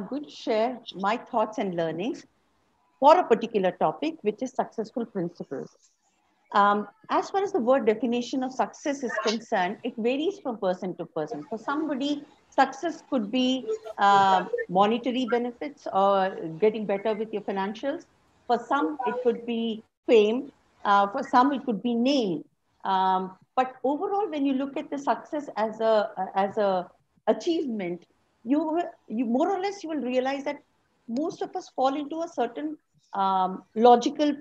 going to share my thoughts and learnings for a particular topic, which is successful principles. As far as the word definition of success is concerned, it varies from person to person. For somebody, success could be monetary benefits or getting better with your financials. For some, it could be fame. For some, it could be name. But overall, when you look at the success as a achievement, you more or less you will realize that most of us fall into a certain logical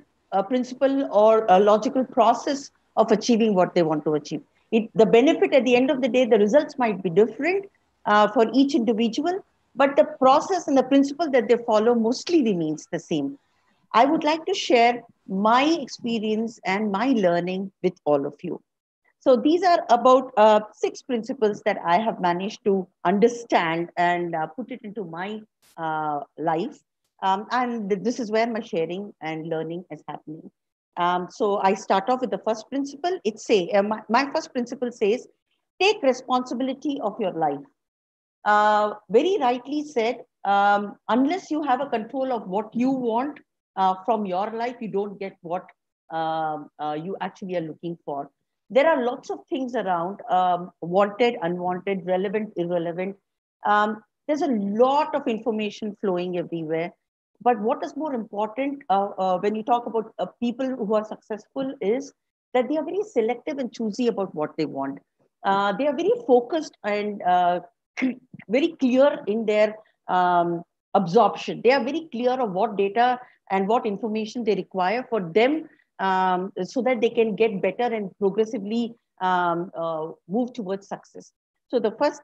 principle or a logical process of achieving what they want to achieve. The benefit at the end of the day, the results might be different for each individual, but the process and the principle that they follow mostly remains the same. I would like to share my experience and my learning with all of you. So these are about 6 principles that I have managed to understand and put it into my life. And this is where my sharing and learning is happening. So I start off with the first principle. My first principle says, take responsibility of your life. Very rightly said, unless you have a control of what you want from your life, you don't get what you actually are looking for. There are lots of things around, wanted, unwanted, relevant, irrelevant. There's a lot of information flowing everywhere. But what is more important when you talk about people who are successful is that they are very selective and choosy about what they want. They are very focused and very clear in their absorption. They are very clear of what data and what information they require for them so that they can get better and progressively move towards success. So the first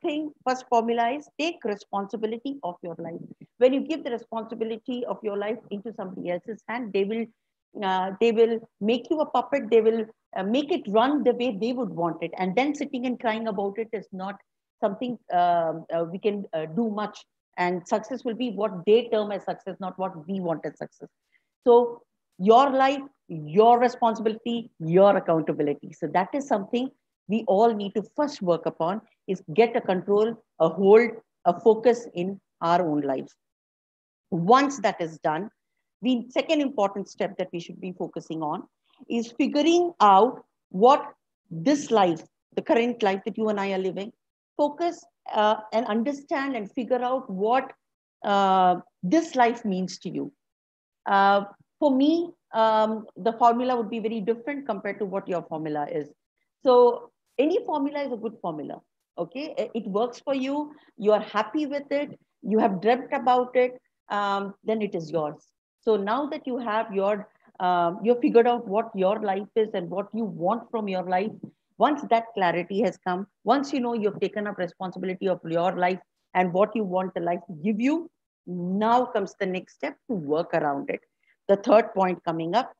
formula is take responsibility of your life. When you give the responsibility of your life into somebody else's hand, they will make you a puppet. They will make it run the way they would want it. And then sitting and crying about it is not something we can do much. And success will be what they term as success, not what we want as success. So your life, your responsibility, your accountability. So that is something we all need to first work upon, is get a control, a hold, a focus in our own lives. Once that is done, the second important step that we should be focusing on is figuring out what this life, the current life that you and I are living, focus and understand and figure out what this life means to you. For me, the formula would be very different compared to what your formula is. So any formula is a good formula. Okay, it works for you. You are happy with it. You have dreamt about it. Then it is yours. So now that you have you've figured out what your life is and what you want from your life. Once that clarity has come, once you know you've taken up responsibility of your life and what you want the life to give you, now comes the next step to work around it. The third point coming up,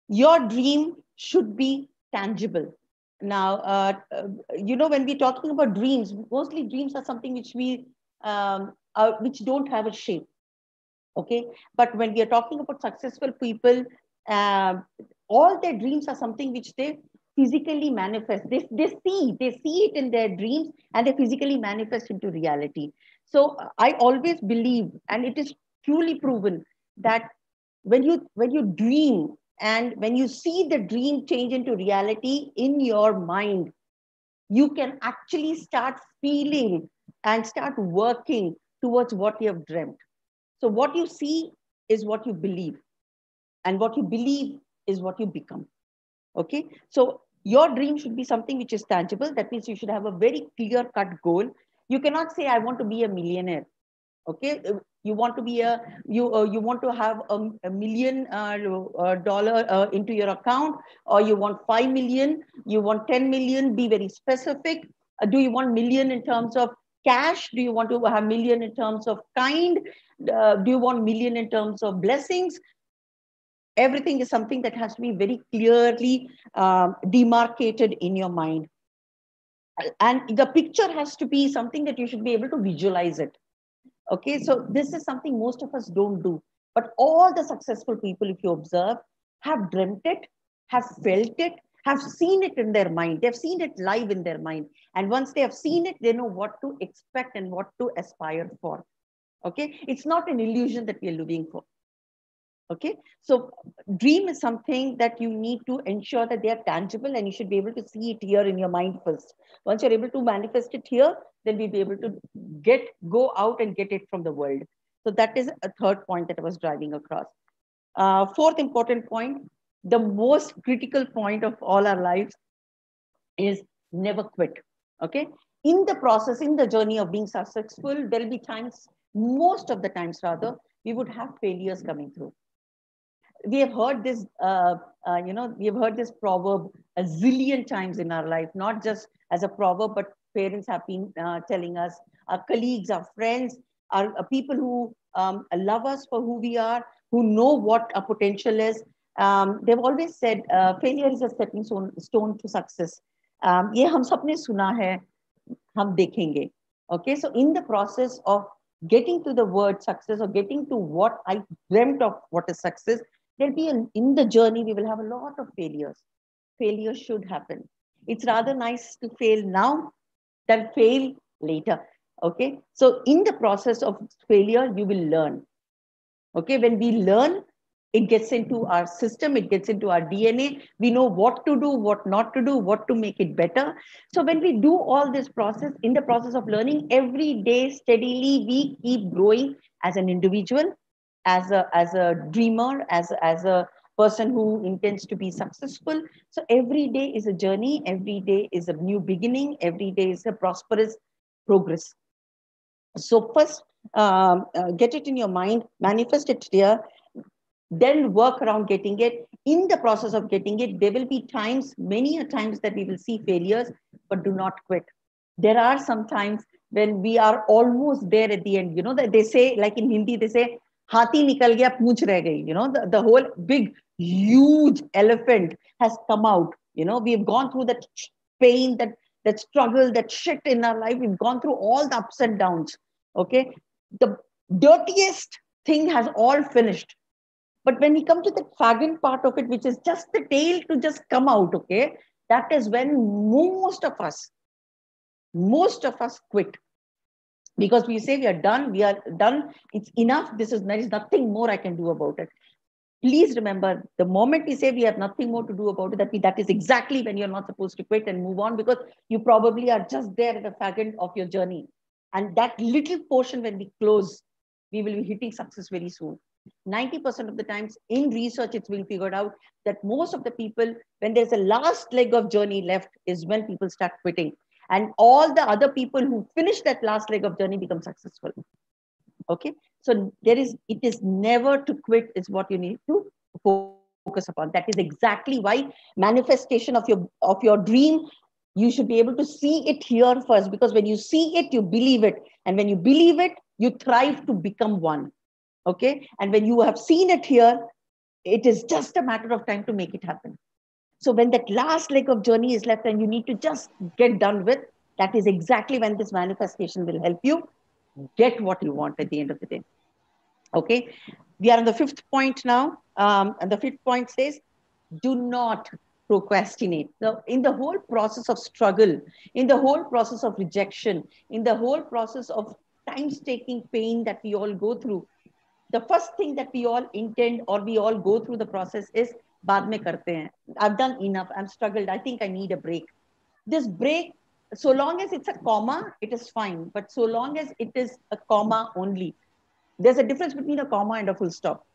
your dream should be tangible. Now, when we're talking about dreams, mostly dreams are something which don't have a shape. Okay, but when we are talking about successful people, all their dreams are something which they physically manifest. They see it in their dreams, and they physically manifest into reality. So I always believe, and it is truly proven, that when you dream and when you see the dream change into reality in your mind, you can actually start feeling and start working towards what you have dreamt. So what you see is what you believe, and what you believe is what you become. Okay, so your dream should be something which is tangible. That means you should have a very clear cut goal. You cannot say I want to be a millionaire. Okay, you want to be you want to have a million dollar into your account, or you want 5 million, you want 10 million. Be very specific. Do you want million in terms of cash? Do you want to have million in terms of kind? Do you want million in terms of blessings? Everything is something that has to be very clearly demarcated in your mind, and the picture has to be something that you should be able to visualize it. Okay, so this is something most of us don't do. But all the successful people, if you observe, have dreamt it, have felt it, have seen it in their mind. They've seen it live in their mind. And once they have seen it, they know what to expect and what to aspire for. Okay, it's not an illusion that we are living for. Okay, so dream is something that you need to ensure that they are tangible, and you should be able to see it here in your mind first. Once you're able to manifest it here, then we'll be able to go out and get it from the world. So that is a third point that I was driving across. Fourth important point, the most critical point of all our lives, is never quit. Okay, in the process, in the journey of being successful, there'll be times, most of the times rather, we would have failures coming through. We have heard this, we have heard this proverb a zillion times in our life, not just as a proverb, but parents have been telling us, our colleagues, our friends, our people who love us for who we are, who know what our potential is. They've always said failure is a stepping stone to success. ये हम सबने सुना है, हम देखेंगे. Okay, so in the process of getting to the word success, or getting to what I dreamt of what is success, there'll be in the journey, we will have a lot of failures. Failure should happen. It's rather nice to fail now than fail later. Okay, so in the process of failure, you will learn. Okay, when we learn, it gets into our system, it gets into our DNA. We know what to do, what not to do, what to make it better. So when we do all this process, in the process of learning, every day steadily, we keep growing as an individual, as a dreamer, as a person who intends to be successful. So every day is a journey, every day is a new beginning, every day is a prosperous progress. So first, get it in your mind, manifest it here, then work around getting it. In the process of getting it, there will be times, many a times, that we will see failures, but do not quit. There are some times when we are almost there at the end. You know, that they say, like in Hindi, they say, Hati nikal gaya, pooch reh gayi. You know, the whole big, huge elephant has come out. You know, we've gone through that pain, that struggle, that shit in our life. We've gone through all the ups and downs. Okay. The dirtiest thing has all finished. But when we come to the faggot part of it, which is just the tail to just come out, okay, that is when most of us quit. Because we say we are done, it's enough, there is nothing more I can do about it. Please remember, the moment we say we have nothing more to do about it, that is exactly when you're not supposed to quit and move on, because you probably are just there at the faggot of your journey. And that little portion, when we close, we will be hitting success very soon. 90% of the times in research, it's been figured out that most of the people, when there's a last leg of journey left, is when people start quitting. And all the other people who finish that last leg of journey become successful. Okay, so it is never to quit is what you need to focus upon. That is exactly why manifestation of your dream, you should be able to see it here first, because when you see it, you believe it, and when you believe it, you thrive to become one. Okay, and when you have seen it here, it is just a matter of time to make it happen. So when that last leg of journey is left and you need to just get done with, that is exactly when this manifestation will help you get what you want at the end of the day. Okay, we are on the fifth point now, and the fifth point says, do not procrastinate. So in the whole process of struggle, in the whole process of rejection, in the whole process of time-taking pain that we all go through, the first thing that we all intend, or we all go through the process, is baad mein karte hain. I've done enough, I'm struggled, I think I need a break. This break, so long as it's a comma, it is fine. But so long as it is a comma only, there's a difference between a comma and a full stop.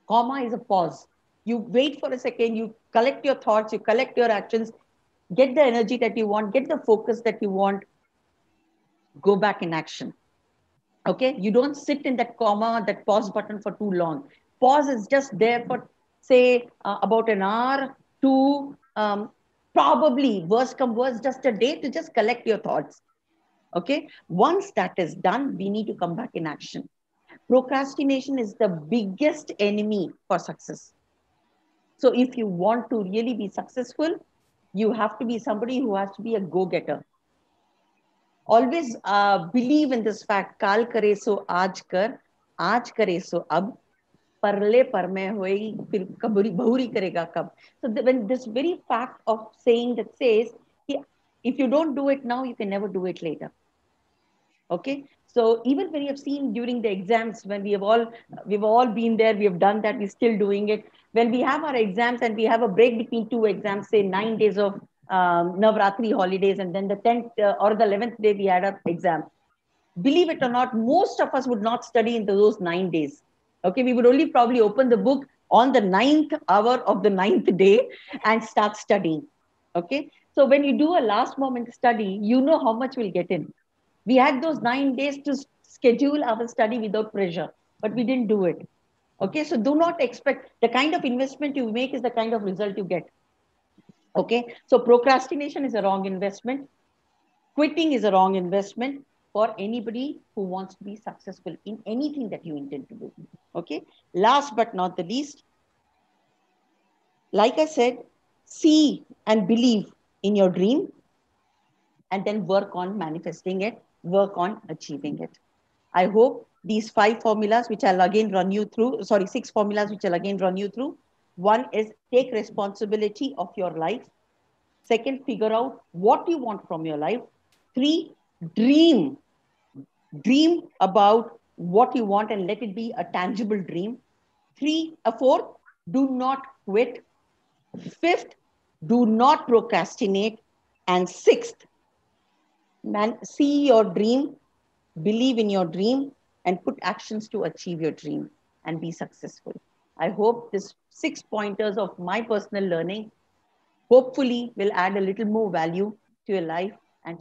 Comma is a pause. You wait for a second, you collect your thoughts, you collect your actions, get the energy that you want, get the focus that you want, go back in action. Okay, you don't sit in that comma, that pause button for too long. Pause is just there for, say, about an hour to probably, worst come worst, just a day to just collect your thoughts. Okay, once that is done, we need to come back in action. Procrastination is the biggest enemy for success. So if you want to really be successful, you have to be somebody who has to be a go-getter. Always believe in this fact, kaal kare so aaj kare so ab, parle parme hoegi, fir bahuri karega kab. So when this very fact of saying that says, if you don't do it now, you can never do it later. Okay, So even when you have seen during the exams, when we've all been there, we have done that, we're still doing it. When we have our exams and we have a break between two exams, say 9 days of Navratri holidays, and then the 10th or the 11th day we had an exam. Believe it or not, most of us would not study in those 9 days. Okay, we would only probably open the book on the ninth hour of the ninth day and start studying. Okay, so when you do a last moment study, you know how much we'll get in. We had those 9 days to schedule our study without pressure, but we didn't do it. Okay, so do not expect the kind of investment you make is the kind of result you get. Okay, so procrastination is a wrong investment. Quitting is a wrong investment for anybody who wants to be successful in anything that you intend to do. Okay, last but not the least, like I said, see and believe in your dream and then work on manifesting it, work on achieving it. I hope these 5 formulas, which I'll again run you through, sorry, 6 formulas, which I'll again run you through. One is take responsibility of your life. Second, figure out what you want from your life. 3, dream. Dream about what you want and let it be a tangible dream. 4, do not quit. 5th, do not procrastinate. And 6th, see your dream, believe in your dream, and put actions to achieve your dream and be successful. I hope this 6 pointers of my personal learning hopefully will add a little more value to your life and to your